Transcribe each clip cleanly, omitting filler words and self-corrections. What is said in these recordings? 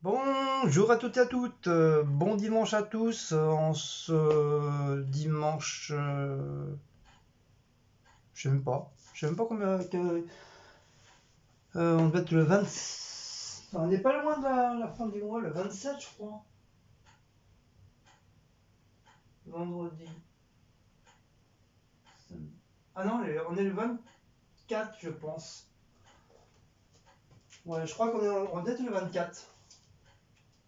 Bonjour à toutes et à toutes, bon dimanche à tous, en ce dimanche, je sais même pas combien, on doit être le 20, on n'est pas loin de la fin du mois, le 27 je crois, vendredi. Ah non, on est le 24 je pense. Ouais, je crois on doit être le 24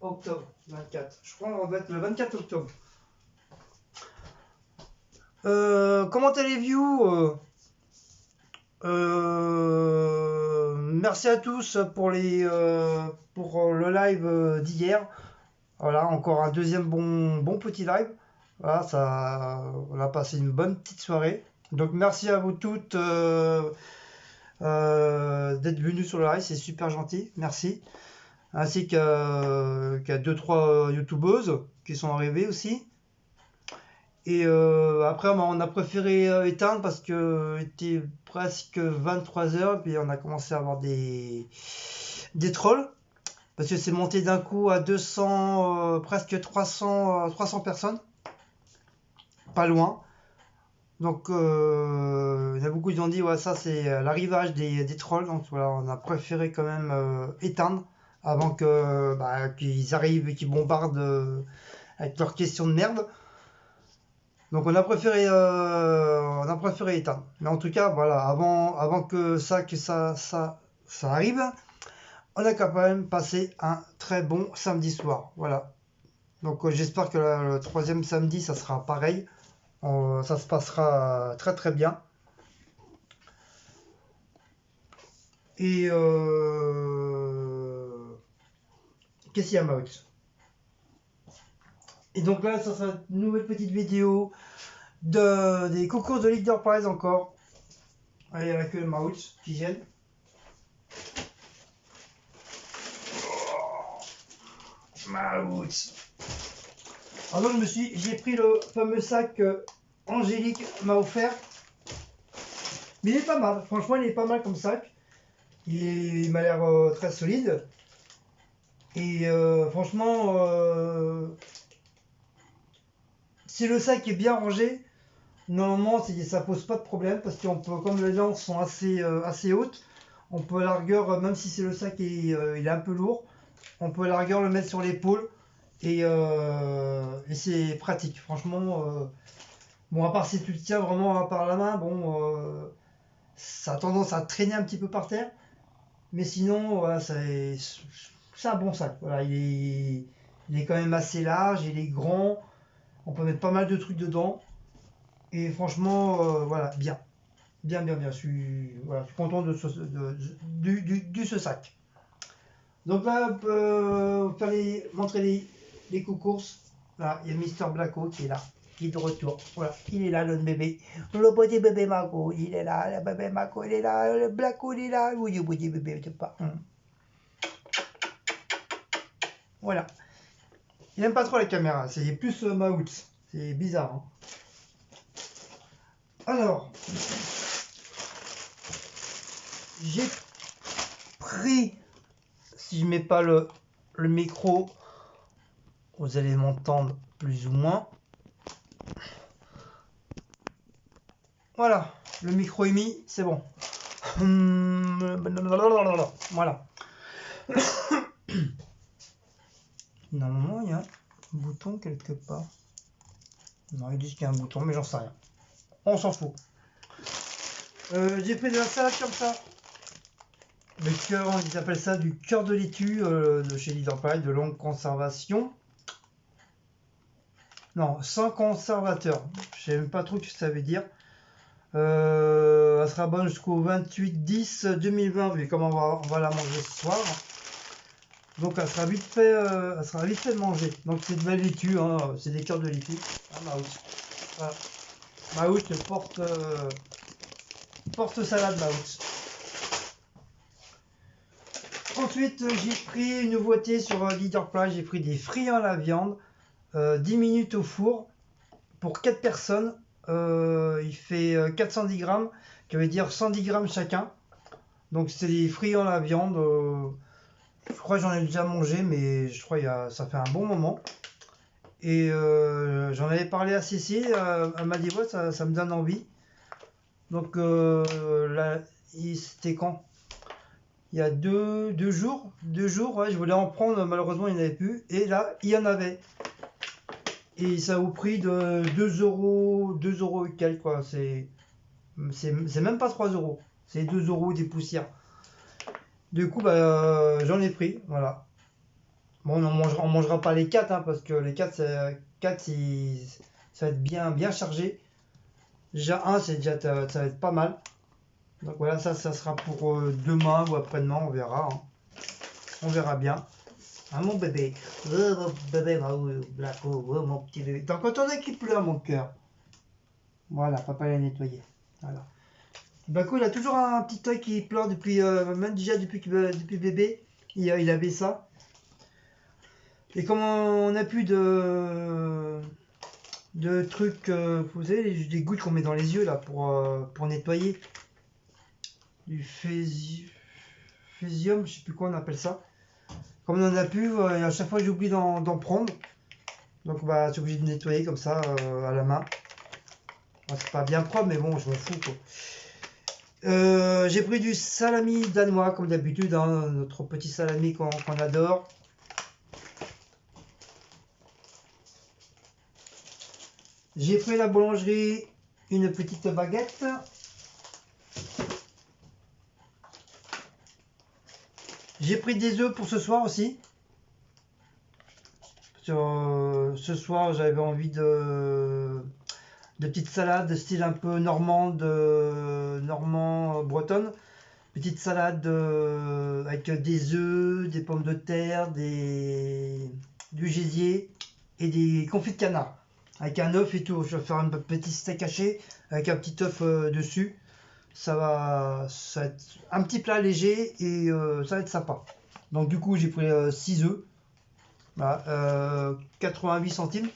octobre, 24. Je crois qu'on doit être le 24 octobre. Comment allez-vous? Merci à tous pour le live d'hier. Voilà, encore un deuxième bon petit live. Voilà, on a passé une bonne petite soirée. Donc merci à vous toutes d'être venues sur le live, c'est super gentil, merci. Ainsi qu'à 2-3 youtubeuses qui sont arrivées aussi. Et après, on a préféré éteindre parce que était presque 23 h, puis on a commencé à avoir des trolls. Parce que c'est monté d'un coup à 200, presque 300 personnes. Pas loin. Donc, il y en a beaucoup qui ont dit, ouais, ça c'est l'arrivage des trolls. Donc voilà, on a préféré quand même éteindre avant qu'ils arrivent et qu'ils bombardent avec leurs questions de merde. Donc on a préféré éteindre. Mais en tout cas, voilà, avant que ça arrive, on a quand même passé un très bon samedi soir. Voilà. Donc j'espère que le troisième samedi, ça sera pareil. Ça se passera très très bien. Et qu'est-ce qu'il y a, Max? Et donc là, ça sera une nouvelle petite vidéo des concours de Leader Prize encore. Allez, il y a que le Max qui gêne. Max. Alors j'ai pris le fameux sac Angélique m'a offert. Mais il est pas mal, franchement il est pas mal comme sac. Il m'a l'air très solide. Et franchement, si le sac est bien rangé, normalement ça pose pas de problème parce qu'on peut, comme les lances sont assez hautes, on peut à la rigueur, même si c'est le sac il est un peu lourd, on peut à la rigueur le mettre sur l'épaule et c'est pratique. Franchement, bon, à part si tu le tiens vraiment par la main, bon, ça a tendance à traîner un petit peu par terre. Mais sinon, voilà, c'est un bon sac. Voilà, il est quand même assez large, il est grand. On peut mettre pas mal de trucs dedans. Et franchement, voilà, bien. Bien, bien, bien. Voilà, je suis content de ce sac. Donc là, on peut montrer les courses. Là, il y a Mister Blacko qui est là, qui est de retour. Voilà, il est là, le bébé. Le petit bébé Mako, il est là. Le bébé Mako, il est là. Le Blacko, il est là. Oui, le petit bébé, je sais pas. Voilà. Il aime pas trop la caméra, c'est plus Maouts. C'est bizarre. Hein. Alors, j'ai pris, si je mets pas le micro, vous allez m'entendre plus ou moins. Voilà, le micro est mis, c'est bon. Voilà. Normalement, il y a un bouton quelque part. Non, ils disent qu'il y a un bouton, mais j'en sais rien. On s'en fout. J'ai pris de la salade comme ça. Le cœur, ils appellent ça du cœur de laitue de chez Leader Price, de longue conservation. Non, sans conservateur. Je sais même pas trop ce que ça veut dire. Elle sera bonne jusqu'au 28/10/2020, vu comme on va la manger ce soir. Donc elle sera vite fait de manger. Donc c'est de la laitue, hein, c'est des cœurs de laitue. Ah, Maouts. Porte salade Maouts. Ensuite, j'ai pris une nouveauté sur Leader Price. J'ai pris des frits à la viande, 10 minutes au four pour 4 personnes. Il fait 410 grammes, qui veut dire 110 grammes chacun. Donc c'est des frits à la viande. Je crois que j'en ai déjà mangé, mais je crois ça fait un bon moment. Et j'en avais parlé à Cécile, elle m'a dit ouais, ça me donne envie. Donc là, c'était quand? Il y a deux jours, ouais, je voulais en prendre, malheureusement il n'y en avait plus. Et là, il y en avait. Et ça au prix de 2 euros et quelques, quoi. C'est même pas 3 euros. C'est 2 euros des poussières. Du coup, bah, j'en ai pris, voilà. Bon, on mangera pas les 4, hein, parce que les 4, ça va être bien chargé. Déjà, un, ça va être pas mal. Donc voilà, ça sera pour demain ou après-demain, on verra, hein. On verra bien. Ah, mon bébé. Mon bébé, Blacko, mon petit bébé. T'en content qui pleure, mon cœur. Voilà, papa l'a nettoyé. Voilà. Blacko, il a toujours un petit œil qui pleure depuis, même déjà depuis bébé. Il avait ça. Et comme on n'a plus de trucs, vous savez, des gouttes qu'on met dans les yeux là pour nettoyer. Du phésium, je sais plus quoi on appelle ça. Comme on en a plus, à chaque fois j'oublie d'en prendre. Donc bah c'est obligé de nettoyer comme ça à la main. Bon, c'est pas bien propre, mais bon, je me fous quoi. J'ai pris du salami danois comme d'habitude, hein, notre petit salami qu'on adore. J'ai pris la boulangerie, une petite baguette. J'ai pris des œufs pour ce soir aussi. Ce soir, j'avais envie de petites salades de style un peu normand bretonne. Petite salade avec des œufs, des pommes de terre, du gésier et des confits de canard. Avec un œuf et tout. Je vais faire un petit steak haché avec un petit œuf dessus. Ça va être un petit plat léger et ça va être sympa. Donc du coup j'ai pris 6 œufs. Voilà, 88 centimes.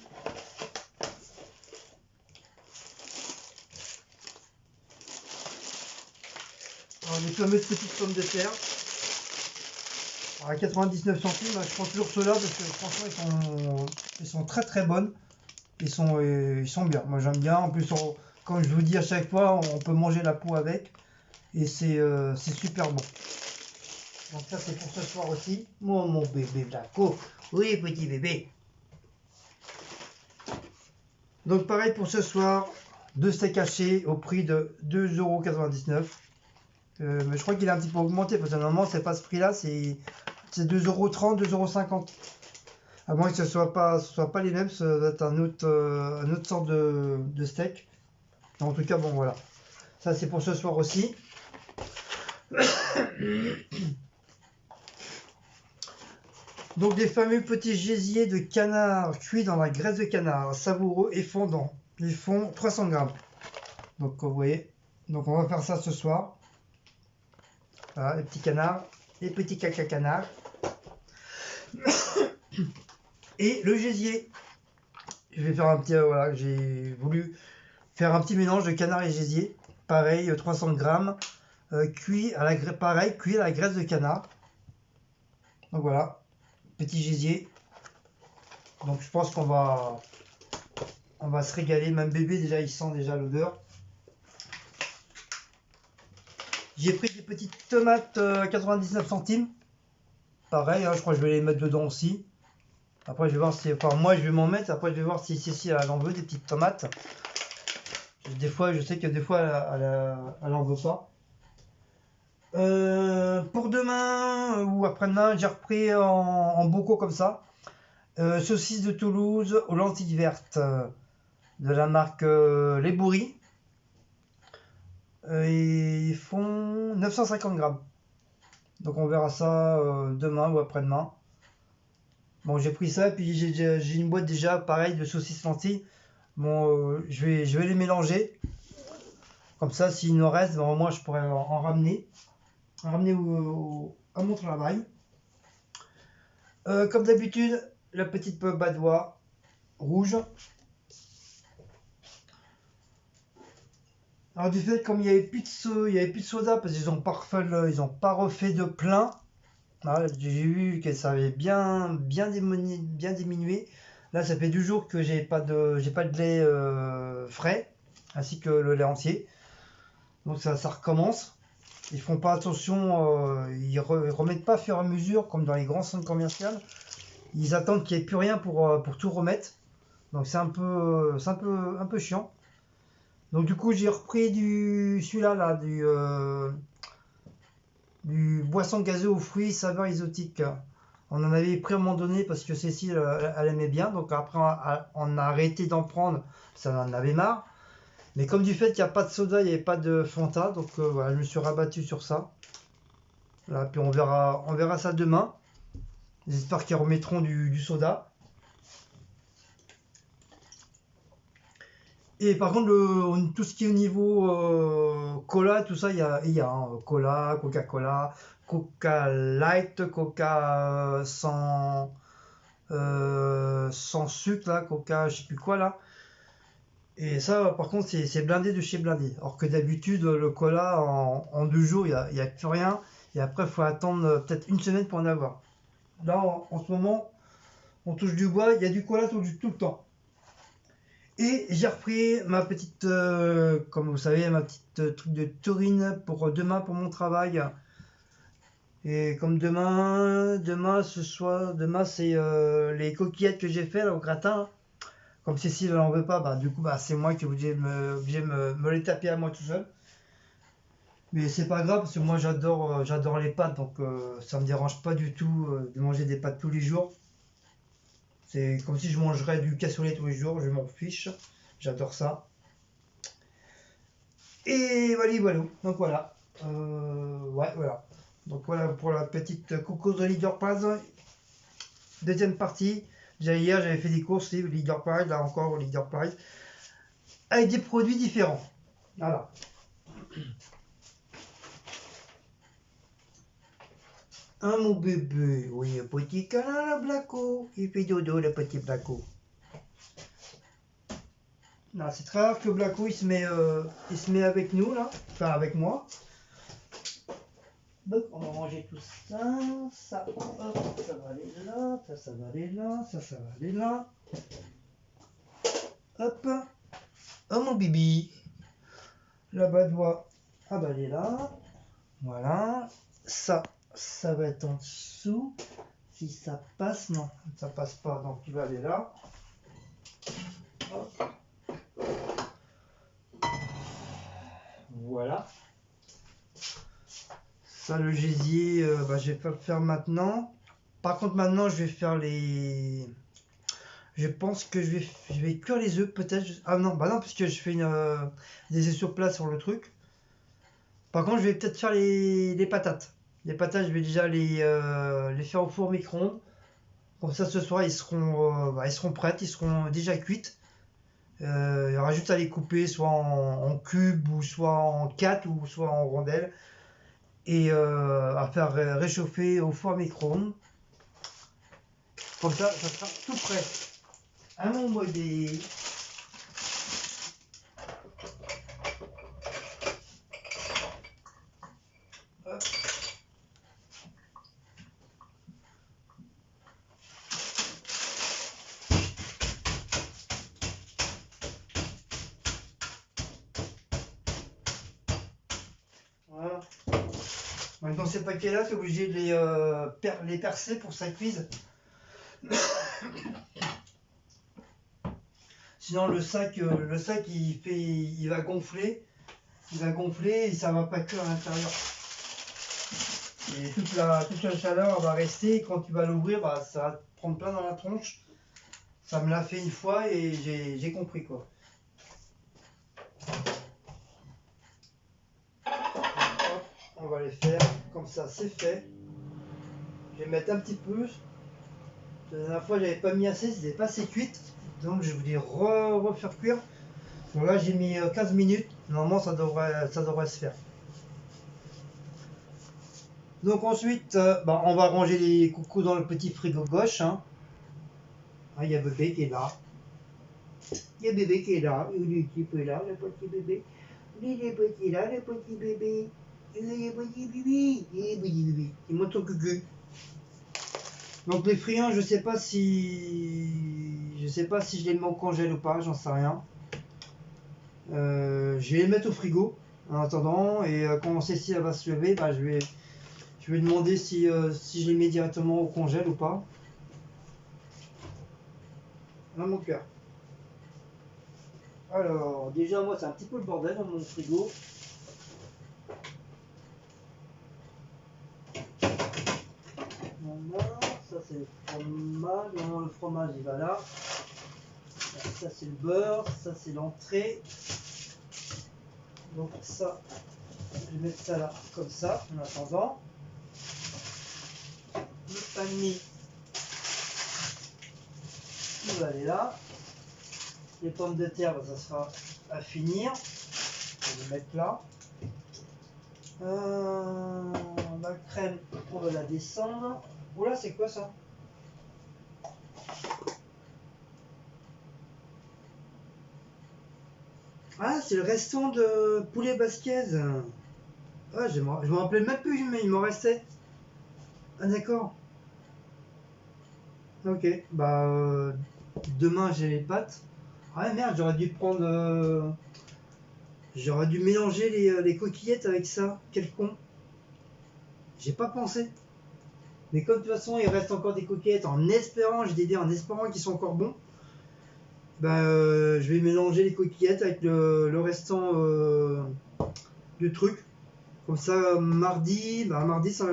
Alors, les fameuses petites pommes de terre. Alors, à 99 centimes, je prends toujours ceux-là parce que franchement ils sont très très bonnes. Ils sont bien. Moi j'aime bien. En plus, comme je vous dis à chaque fois, on peut manger la peau avec. Et c'est super bon. Donc ça c'est pour ce soir aussi. Mon bébé Blanco. Oui, petit bébé. Donc pareil pour ce soir. Deux steaks hachés au prix de 2,99 €. Mais je crois qu'il a un petit peu augmenté parce que normalement c'est pas ce prix là, c'est 2,30 €, 2,50 €. À moins que ce soit pas les mêmes, ça doit être un autre sorte de steak. En tout cas, bon voilà. Ça c'est pour ce soir aussi. Donc des fameux petits gésiers de canard cuits dans la graisse de canard, savoureux et fondant. Ils font 300 grammes. Donc vous voyez, donc on va faire ça ce soir. Voilà, les petits canards, les petits caca canards. Et le gésier. Je vais faire un petit, voilà, j'ai voulu faire un petit mélange de canard et gésier. Pareil, 300 grammes, cuit à la graisse de canard. Donc voilà, petit gésier. Donc je pense on va se régaler. Même bébé déjà, il sent déjà l'odeur. J'ai pris des petites tomates à 99 centimes. Pareil, hein, je crois que je vais les mettre dedans aussi. Après, je vais voir si. Enfin, moi, je vais m'en mettre. Après, je vais voir si Cécile elle en veut des petites tomates. Des fois, je sais que des fois, elle en veut pas. Pour demain ou après-demain, j'ai repris en bocaux comme ça. Saucisses de Toulouse aux lentilles vertes de la marque Les Bourris. Ils font 950 grammes. Donc on verra ça demain ou après-demain. Bon, j'ai pris ça, puis j'ai une boîte déjà, pareil, de saucisses lentilles. Bon, je vais les mélanger. Comme ça, s'il nous reste, ben, au moins je pourrais en ramener. En ramener à mon travail. Comme d'habitude, la petite badoie rouge. Alors du fait, comme il n'y avait plus de soda, parce qu'ils n'ont pas refait de plein. Ah, j'ai vu que ça avait bien diminué. Là, ça fait 2 jours que j'ai pas de lait frais, ainsi que le lait entier. Donc ça recommence. Ils font pas attention, ils remettent pas au fur et à mesure comme dans les grands centres commerciaux. Ils attendent qu'il n'y ait plus rien pour tout remettre. Donc un peu chiant. Donc du coup, j'ai repris celui-là là, du boisson gazeux aux fruits saveur exotique. On en avait pris à un moment donné parce que Cécile, elle aimait bien. Donc après, on a arrêté d'en prendre. Ça en avait marre. Mais comme du fait qu'il n'y a pas de soda, il n'y avait pas de Fanta. Donc voilà, je me suis rabattu sur ça. Là, puis on verra ça demain. J'espère qu'ils remettront du soda. Et par contre, tout ce qui est au niveau cola, tout ça, il y a hein, cola, Coca-Cola, Coca Light, Coca sans sucre, là, Coca, je sais plus quoi, là. Et ça, par contre, c'est blindé de chez blindé. Alors que d'habitude, le cola, en 2 jours, il y a plus rien. Et après, il faut attendre peut-être une semaine pour en avoir. Là, en ce moment, on touche du bois, il y a du cola tout le temps. Et j'ai repris ma petite, comme vous savez, ma petite truc de taurine pour demain pour mon travail. Et comme demain c'est les coquillettes que j'ai fait là, au gratin. Comme Cécile elle en veut pas, bah du coup bah c'est moi qui est obligé de me les taper à moi tout seul. Mais c'est pas grave parce que moi j'adore les pâtes donc ça me dérange pas du tout de manger des pâtes tous les jours. C'est comme si je mangerais du cassoulet tous les jours, je m'en fiche. J'adore ça. Et voilà. Donc voilà. Ouais, voilà. Donc voilà pour la petite coucou de Leader Prize. Deuxième partie. Déjà hier, j'avais fait des courses Leader Prize, là encore Leader Prize. Avec des produits différents. Voilà. Un mon bébé. Oui, un petit câlin, le Blacko. Il fait dodo, le petit Blacko. Là, c'est très rare que Blacko il se met avec nous là. Enfin avec moi. Donc, on va ranger tout ça, hop, ça va aller là, ça va aller là, ça va aller là. Hop, oh mon bibi, là-bas doit, ah bah elle est là, voilà. Ça va être en dessous. Si ça passe, non, ça passe pas, donc tu vas aller là. Hop. Voilà. Ça, le gésier, bah, je vais pas le faire maintenant. Par contre, maintenant, je vais faire les. Je pense que je vais cuire les œufs peut-être. Ah non, bah non, parce que je fais des œufs sur place sur le truc. Par contre, je vais peut-être faire les patates. Les patates, je vais déjà les faire au four micro-ondes. Comme ça, ce soir, ils seront prêtes, ils seront déjà cuites. Il y aura juste à les couper, soit en cubes, ou soit en 4, ou soit en rondelles. Et à faire réchauffer au four micro-ondes. Comme ça sera tout prêt. À mon modèle. Voilà. Dans ces paquets-là, tu es obligé de les percer pour que ça cuise. Sinon, le sac il va gonfler. Il va gonfler et ça va pas cuire à l'intérieur. Et toute la chaleur va rester. Et quand tu vas l'ouvrir, bah, ça va te prendre plein dans la tronche. Ça me l'a fait une fois et j'ai compris quoi. Hop, on va les faire comme ça, c'est fait. Je vais mettre un petit peu. La dernière fois, j'avais pas mis assez, c'était pas assez cuite. Donc, je voulais refaire cuire. Donc là, j'ai mis 15 minutes. Normalement, ça devrait se faire. Donc ensuite, bah, on va ranger les coucous dans le petit frigo gauche. Hein. Ah, il y a bébé qui est là. Il y a bébé qui est là. Il est un petit peu là, le petit bébé. Il est petit là, le petit bébé. Il est petit bébé. Il est petit bébé. Il monte son cucu. Donc les friands, je sais pas si je les mets au congèle ou pas, j'en sais rien. Je vais les mettre au frigo en attendant, et quand Cécile va se lever, bah, je vais demander si je les mets directement au congèle ou pas. Dans mon cœur. Alors, déjà, moi, c'est un petit peu le bordel dans mon frigo. Voilà, ça c'est le fromage. Non, le fromage, il va là. Ça, c'est le beurre. Ça, c'est l'entrée. Donc, ça, je vais mettre ça là, comme ça, en attendant. Le pain de mie, il va aller là. Les pommes de terre, ça sera à finir. Je vais les mettre là. La crème, on va la descendre. Oh là, c'est quoi ça? Ah, c'est le restant de poulet basquez. Ah, je me rappelais même plus, mais il m'en restait. Ah, d'accord. Ok, bah demain j'ai les pâtes. Ah merde, j'aurais dû prendre. J'aurais dû mélanger les coquillettes avec ça. Quel con. J'ai pas pensé. Mais comme de toute façon il reste encore des coquillettes, en espérant, j'ai des idées en espérant qu'ils sont encore bons. Bah je vais mélanger les coquillettes avec le restant du truc. Comme ça mardi, bah mardi ça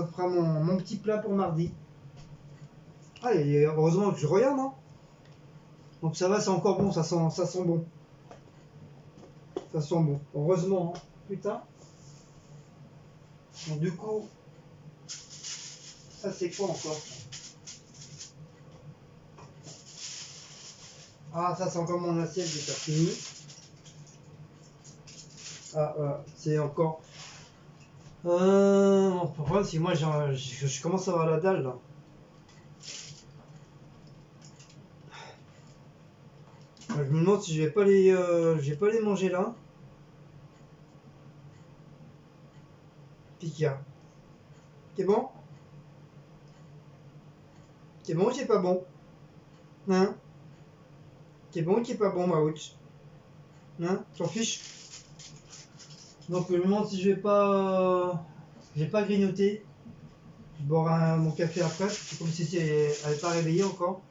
fera mon petit plat pour mardi. Ah et heureusement que je regarde, hein. Donc ça va, c'est encore bon, ça sent bon. Ça sent bon. Heureusement, hein. Putain. Donc du coup, ça c'est quoi encore? Ah, ça c'est encore mon assiette, j'ai pas fini. Ah, voilà, c'est encore. Pourquoi? Si moi je commence à avoir la dalle là. Je me demande si je vais pas les manger là. Pikia. T'es bon? T'es bon ou t'es pas bon? Hein? T'es bon ou t'es pas bon, Maouch? Hein? T'en fiches? Donc je me demande si je vais pas grignoter. Je boire mon café après. C'est comme si elle n'est pas réveillée encore.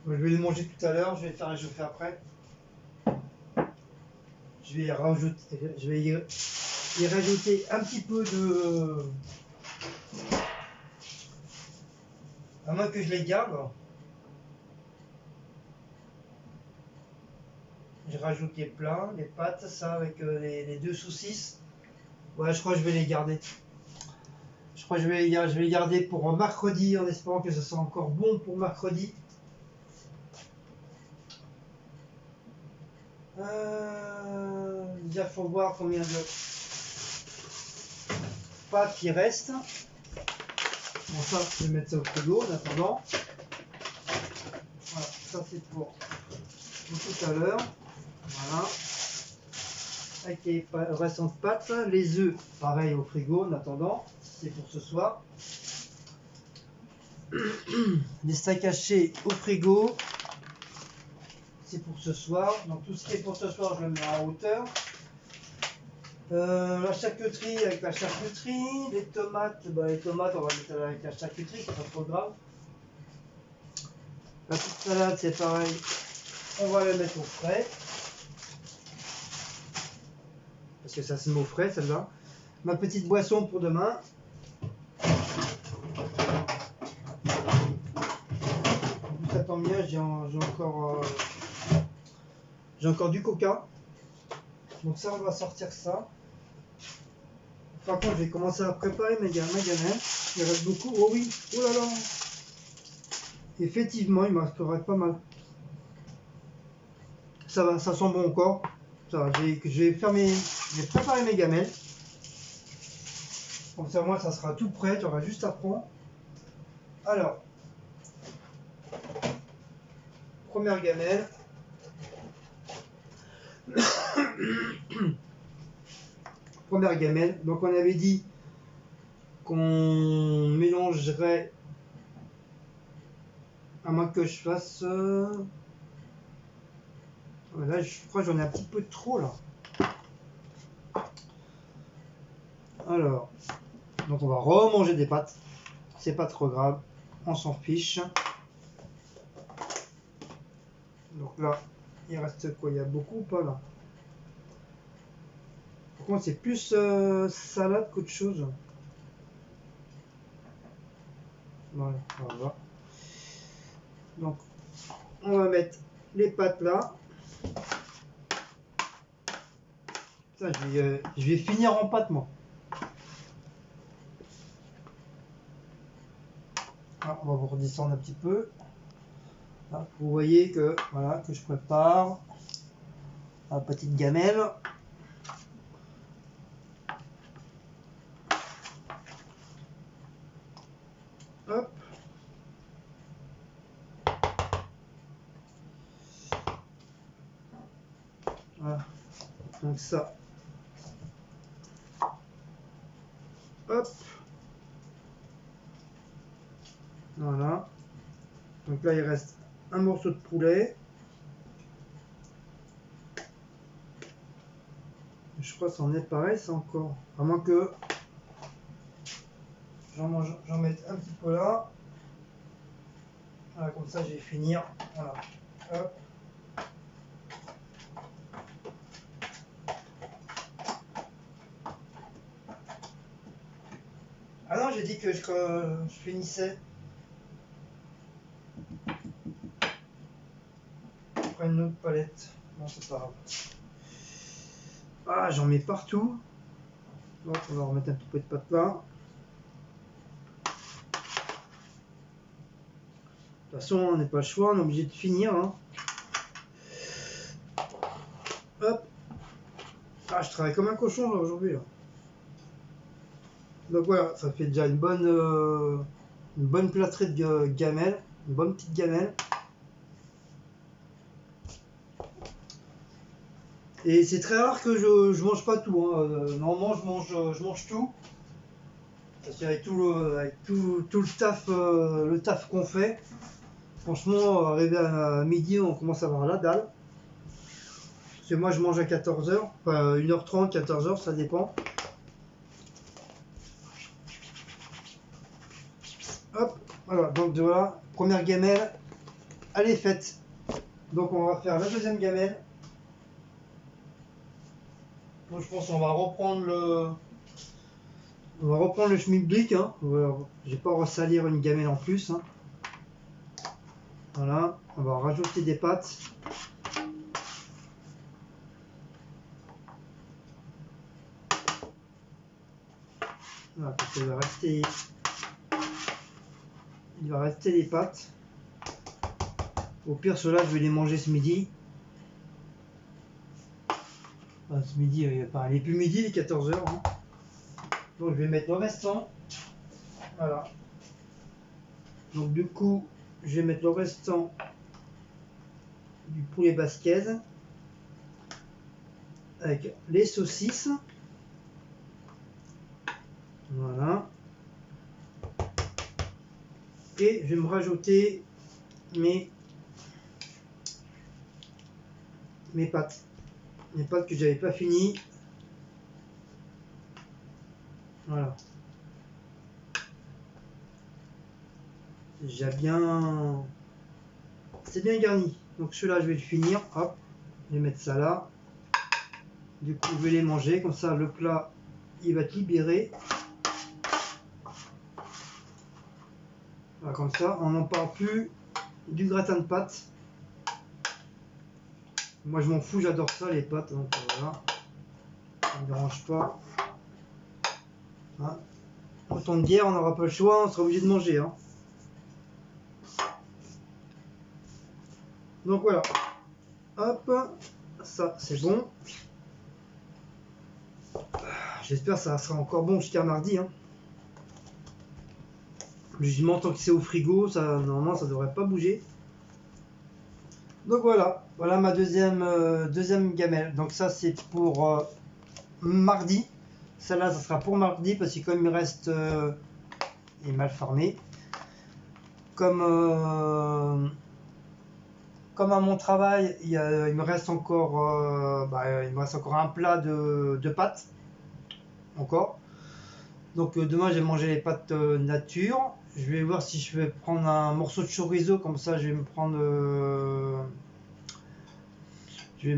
Je vais les manger tout à l'heure. Je vais les faire réchauffer après. Je vais y rajouter un petit peu de. À moins que je les garde. J'ai rajouté plein, les pâtes, ça avec les deux saucisses. Ouais, je crois que je vais les garder. Je crois que je vais les garder pour mercredi en espérant que ce soit encore bon pour mercredi. Il faut voir combien de pâtes il reste. Bon, ça, je vais mettre ça au frigo en attendant. Voilà, ça c'est pour tout à l'heure. Voilà. Avec les restants de pâtes. Les œufs, pareil au frigo en attendant. C'est pour ce soir. Les steaks hachés au frigo. C'est pour ce soir. Donc tout ce qui est pour ce soir, je le mets en hauteur. La charcuterie avec la charcuterie. Les tomates, on va mettre avec la charcuterie, c'est pas trop grave. La petite salade, c'est pareil. On va la mettre au frais. Parce que ça se met au frais, celle-là. Ma petite boisson pour demain. Ça tombe bien, j'ai encore du coca. Donc ça, on va sortir ça. Par contre, je vais commencer à préparer mes gamins. Il reste beaucoup. Oh oui, oh là là. Effectivement, il me resterait pas mal. Ça va, ça sent bon encore. Ça va, je vais préparer mes gamelles. Comme ça, moi, ça sera tout prêt. Tu auras juste à prendre. Alors, première gamelle. Première gamelle. Donc, on avait dit qu'on mangerai, à moins que je fasse... Là, je crois que j'en ai un petit peu trop, là. Alors, donc on va remanger des pâtes. C'est pas trop grave, on s'en fiche. Donc là, il reste quoi? Il y a beaucoup ou pas, là? Par contre, c'est plus salade qu'autre chose. Voilà, voilà. Donc, on va mettre les pâtes là. Ça, je vais finir en pâte, moi. Ah, on va vous redescendre un petit peu. Là, vous voyez que, voilà, que je prépare la petite gamelle. Hop. Voilà. Donc ça. Hop. Voilà. Donc là, il reste un morceau de poulet. Je crois que c'en est pareil, ça encore. À moins que j'en mette un petit peu là. Voilà, comme ça, je vais finir. Voilà. Hop. Ah non, j'ai dit que je finissais. Je prends une autre palette. Non, c'est pas grave. Ah, j'en mets partout. Donc, on va remettre un petit peu de pâte là. De toute façon, on n'est pas le choix, on est obligé de finir. Hein. Hop. Ah, je travaille comme un cochon aujourd'hui. Donc voilà, ça fait déjà une bonne plâtrée de gamelle. Une bonne petite gamelle. Et c'est très rare que je mange pas tout. Hein. Normalement, je mange tout. Parce qu'avec tout le taf qu'on fait, franchement, arrivé à midi, on commence à avoir la dalle. Parce que moi, je mange à 14h, enfin 1h30, 14h, ça dépend. Hop, voilà, donc voilà, première gamelle, elle est faite. Donc on va faire la deuxième gamelle. Donc je pense qu'on va reprendre le schmilblick. Hein. Voilà. Je vais pas ressalir une gamelle en plus. Hein. Voilà, on va rajouter des pâtes. Voilà, parce qu'il va rester des pâtes. Au pire, ceux-là, je vais les manger ce midi. Enfin, ce midi, enfin, il n'est plus midi, il est 14h. Hein. Donc je vais mettre le restant. Voilà. Donc du coup, je vais mettre le restant du poulet basquez avec les saucisses. Voilà. Et je vais me rajouter mes pâtes. Mes pâtes que j'avais pas fini. Voilà. C'est bien garni. Donc celui-là, je vais le finir. Hop. Je vais mettre ça là. Du coup, je vais les manger. Comme ça, le plat, il va être libéré. Voilà, comme ça, on n'en parle plus du gratin de pâtes. Moi, je m'en fous, j'adore ça, les pâtes. Donc voilà. Ça ne me dérange pas. Hein. En temps de guerre, on n'aura pas le choix, on sera obligé de manger. Hein. Donc voilà. Hop. Ça, c'est bon. J'espère que ça sera encore bon jusqu'à mardi. Hein. Logiquement, tant que c'est au frigo, normalement, ça devrait pas bouger. Donc voilà. Voilà ma deuxième gamelle. Donc ça, c'est pour mardi. Celle-là, ça sera pour mardi parce que comme il est mal fermé. Comme à mon travail, il me reste encore, un plat de pâtes encore. Donc demain, je vais manger les pâtes nature. Je vais voir si je vais prendre un morceau de chorizo, comme ça, je vais me prendre, je vais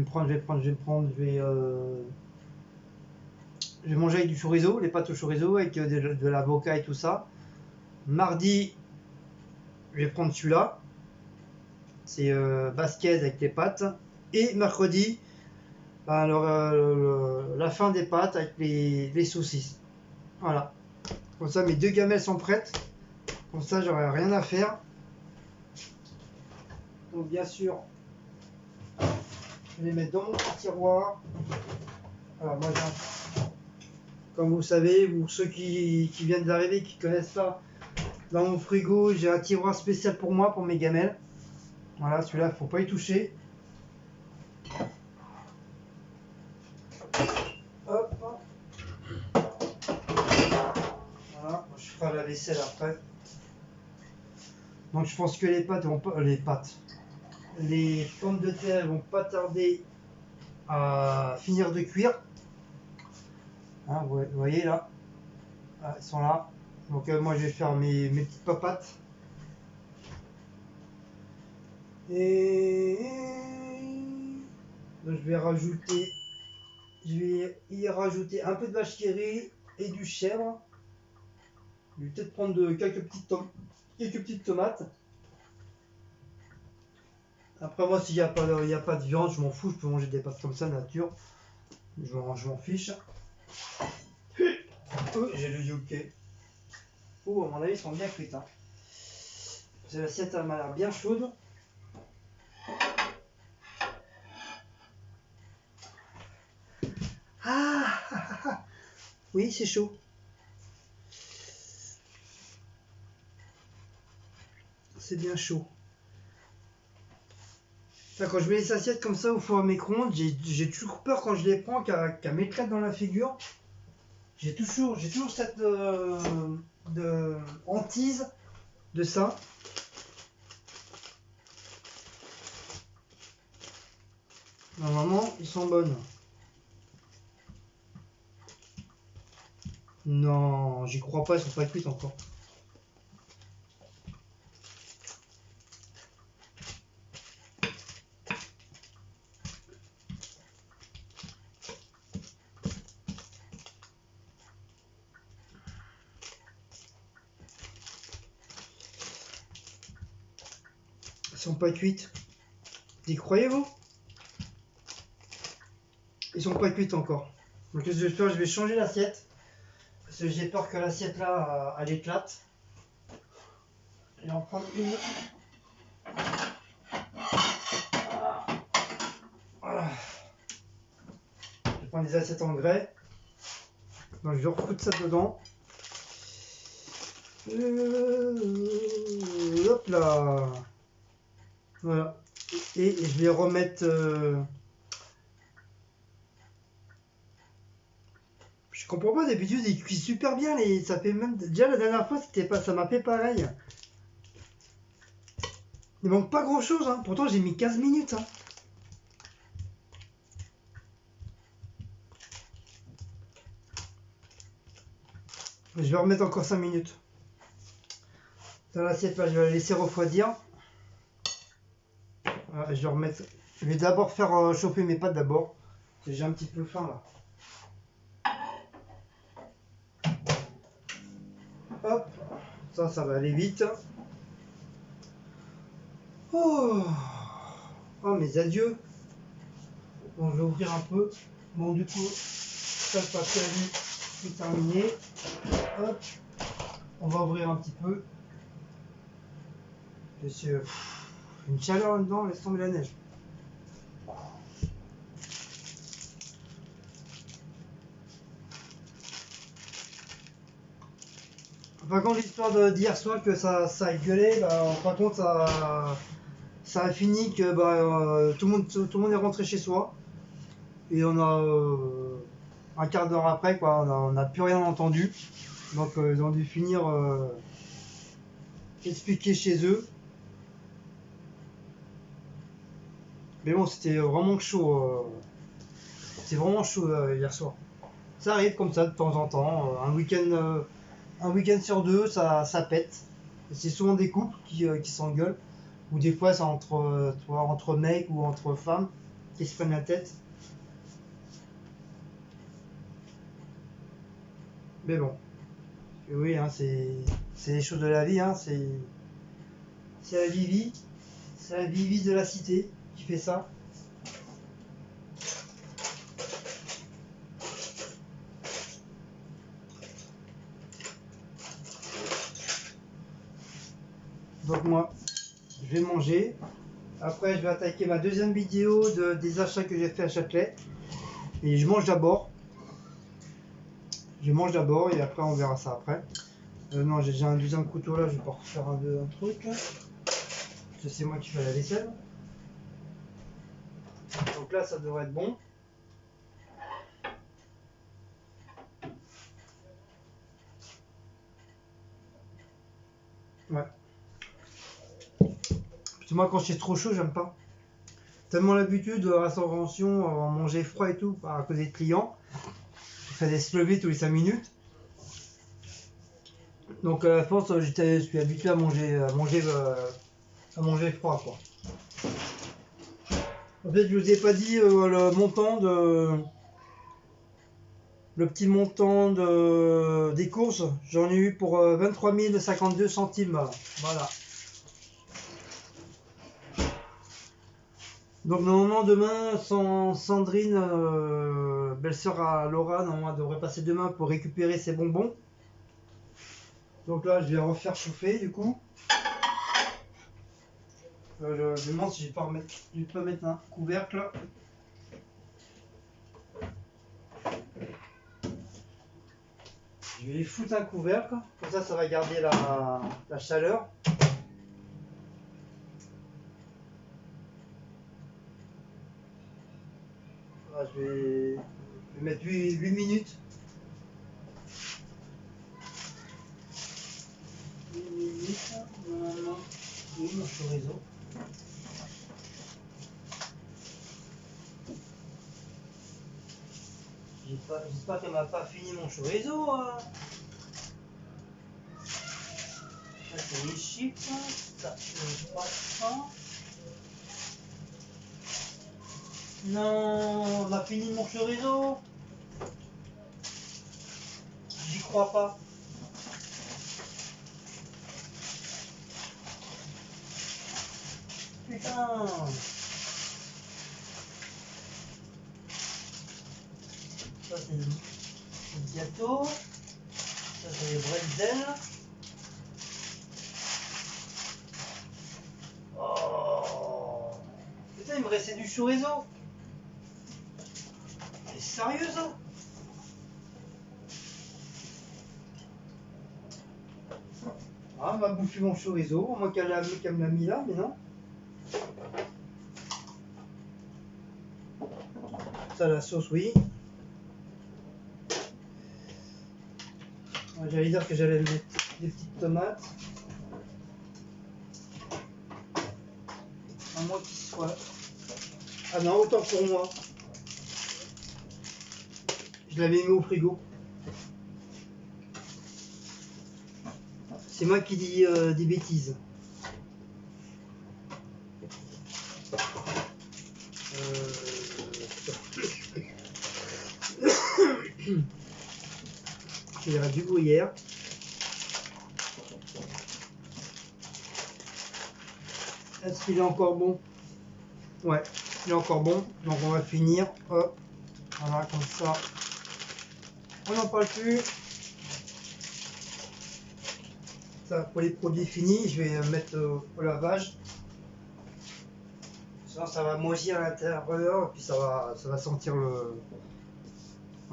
manger avec du chorizo, les pâtes au chorizo avec de l'avocat et tout ça. Mardi, je vais prendre celui-là. C'est basquez avec les pâtes. Et mercredi, la fin des pâtes avec les saucisses. Voilà. Comme ça, mes deux gamelles sont prêtes. Comme ça, j'aurai rien à faire. Donc, bien sûr, je vais les mettre dans mon petit tiroir. Alors, moi, comme vous savez, ou ceux qui viennent d'arriver, qui connaissent pas, dans mon frigo, j'ai un tiroir spécial pour moi, pour mes gamelles. Voilà, celui-là, il ne faut pas y toucher. Hop. Voilà, je ferai la vaisselle après. Donc je pense que les pommes de terre vont pas tarder à finir de cuire. Hein, vous voyez là, elles sont là. Donc moi je vais faire mes petites papates. Et donc je vais y rajouter un peu de vache qui rit et du chèvre. Je vais peut-être prendre quelques petites tomates. Après moi, s'il n'y a pas de viande, je m'en fous, je peux manger des pâtes comme ça nature. Je m'en fiche. J'ai le yoke. Oh, à mon avis, ils sont bien cuites. Hein. L'assiette elle m'a l'air bien chaude. Ah oui, c'est chaud. C'est bien chaud. Là, quand je mets les assiettes comme ça au four à micro-ondes, j'ai toujours peur quand je les prends qu'à m'éclate dans la figure. J'ai toujours cette hantise de ça. Normalement, ils sont bonnes. Non, j'y crois pas, elles sont pas cuites encore. Elles sont pas cuites. Y croyez-vous? Ils sont pas cuites encore. Donc qu'est-ce que je vais faire? Je vais changer l'assiette. Parce que j'ai peur que l'assiette là, elle éclate. Je vais en prendre une. Voilà. Je vais prendre des assiettes en grès. Donc je vais refoutre ça dedans. Hop là. Voilà. Et je vais remettre... Je comprends pas, d'habitude ils cuisent super bien. Ça fait même... Déjà la dernière fois, ça m'a fait pareil. Il manque pas grand chose, hein. Pourtant j'ai mis 15 minutes. Hein. Je vais remettre encore 5 minutes. Dans l'assiette, là, je vais la laisser refroidir. Voilà, je vais d'abord faire chauffer mes pâtes d'abord. J'ai un petit peu faim là. Hop, ça va aller vite. Oh, mes adieux. Bon, je vais ouvrir un peu. Bon, du coup, ça le papier à lui, c'est terminé. Hop, on va ouvrir un petit peu. C'est une chaleur là-dedans, laisse tomber la neige. Par contre, l'histoire d'hier soir que ça a gueulé, par contre, ça a fini que tout le monde est rentré chez soi. Et on a un quart d'heure après, quoi, on n'a plus rien entendu. Donc ils ont dû finir expliqué chez eux. Mais bon, c'était vraiment chaud. C'était vraiment chaud hier soir. Ça arrive comme ça de temps en temps. Un week-end sur deux, ça pète. C'est souvent des couples qui s'engueulent. Ou des fois, c'est entre mecs ou entre femmes qui se prennent la tête. Mais bon. Et oui, hein, c'est les choses de la vie. Hein, c'est la vie. C'est la vie de la cité qui fait ça. Donc moi, je vais manger. Après, je vais attaquer ma deuxième vidéo des achats que j'ai fait à Châtelet. Et je mange d'abord. Je mange d'abord et après on verra ça après. Non, j'ai un deuxième couteau là, je vais pas refaire un truc. C'est moi qui fais la vaisselle. Donc là, ça devrait être bon. Ouais. Parce que moi, quand c'est trop chaud, j'aime pas. Tellement l'habitude de la restauration, en manger froid et tout, à cause des clients. Je faisais se lever tous les 5 minutes. Donc à la force, je suis habitué à manger froid, quoi. En fait, je vous ai pas dit le petit montant des courses. J'en ai eu pour 23 052 centimes. Voilà. Donc normalement demain, Sandrine, belle-sœur à Laura, normalement elle devrait passer demain pour récupérer ses bonbons. Donc là, je vais refaire chauffer du coup. Je me demande si je vais pas mettre un couvercle. Je vais foutre un couvercle, comme ça va garder la chaleur. Voilà, je vais mettre 8 minutes. 8 minutes, normalement. Oui, mon chorizo. J'espère qu'elle m'a pas fini mon chorizo. Ça, c'est les chips. Ça, c'est les poissons. Non, on a fini mon chorizo. J'y crois pas. Putain. Ça, c'est le gâteau. Ça, c'est les bretzels. Oh. Putain, il me restait du chorizo. C'est sérieux ça? Ah, elle m'a bouffé mon chorizo, moi qu'elle me l'a mis là, mais non. Ça, la sauce, oui. J'allais dire que j'allais mettre des petites tomates. À moi qui soit. Ah non, autant pour moi. Je l'avais mis au frigo. C'est moi qui dis des bêtises. Il y aura du gruyère. Est-ce qu'il est encore bon? Ouais, il est encore bon. Donc on va finir. Hop. Voilà, comme ça. On n'en parle plus. Ça, pour les produits finis, je vais mettre au lavage. Sinon ça va moisir à l'intérieur et puis ça va sentir le.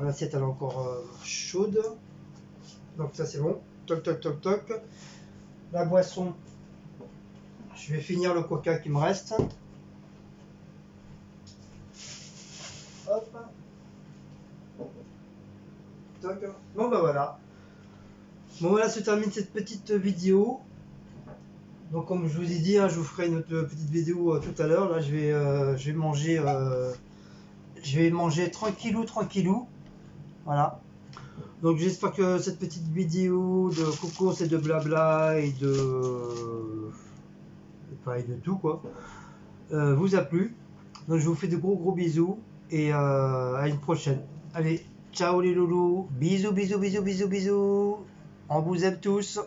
L'assiette elle est encore chaude. Donc ça c'est bon. Toc toc toc toc. La boisson. Je vais finir le coca qui me reste. Hop. Toc. Bon bah voilà. Bon voilà se termine cette petite vidéo. Donc comme je vous ai dit, hein, je vous ferai une autre petite vidéo tout à l'heure. Là, je vais manger tranquillou, tranquillou. Voilà. Donc j'espère que cette petite vidéo de course et de blabla et de tout quoi vous a plu. Donc je vous fais de gros bisous et à une prochaine. Allez, ciao les loulous, bisous bisous bisous bisous bisous. On vous aime tous.